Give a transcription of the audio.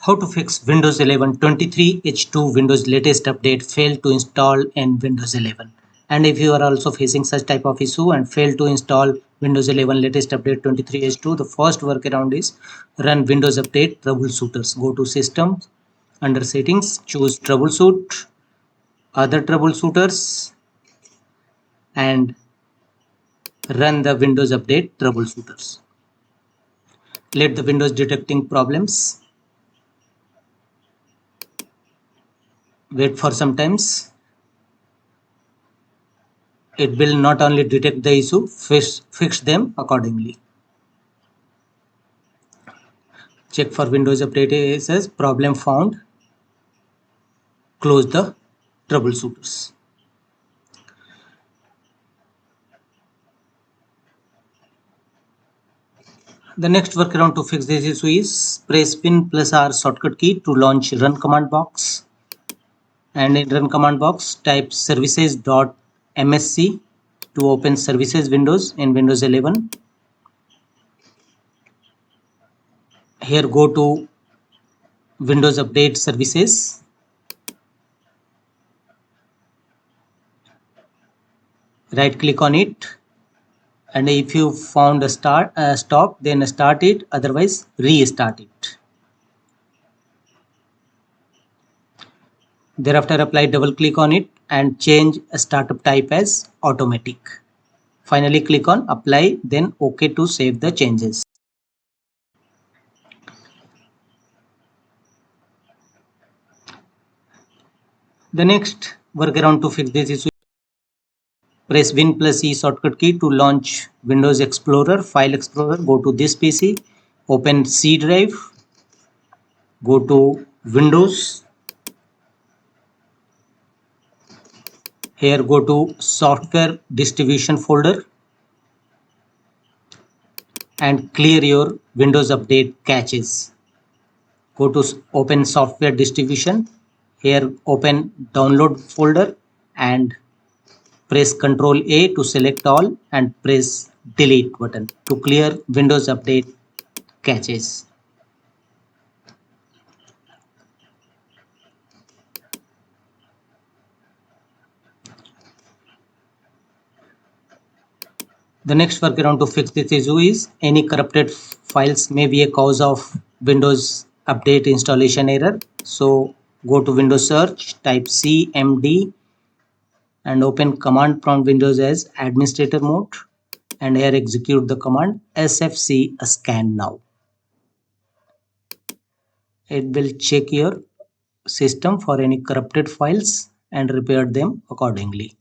How to fix Windows 11 23H2 Windows latest update failed to install in Windows 11. And if you are also facing such type of issue and failed to install Windows 11 latest update 23H2, the first workaround is run Windows Update Troubleshooters. Go to System, under Settings, choose Troubleshoot, Other Troubleshooters, and run the Windows Update Troubleshooters. Let the Windows detecting problems. Wait for some times. It will not only detect the issue, fix them accordingly. Check for Windows Update. It says problem found. Close the troubleshooters. The next workaround to fix this issue is press Win plus R shortcut key to launch Run command box. And in Run command box, type services.msc to open services windows in Windows 11. Here go to Windows Update Services. Right click on it, and if you found a stop, then start it, otherwise restart it. Thereafter apply double click on it and change startup type as automatic. Finally click on apply, then OK to save the changes. The next workaround to fix this issue, press Win plus E shortcut key to launch Windows Explorer, File Explorer. Go to this PC, open C drive, go to Windows. Here go to software distribution folder and clear your Windows Update caches. Go to open software distribution. Here open download folder and press Ctrl A to select all and press delete button to clear Windows Update caches. The next workaround to fix this issue is any corrupted files may be a cause of Windows Update installation error. So go to Windows search, type cmd and open command prompt Windows as administrator mode, and here execute the command sfc scan now. It will check your system for any corrupted files and repair them accordingly.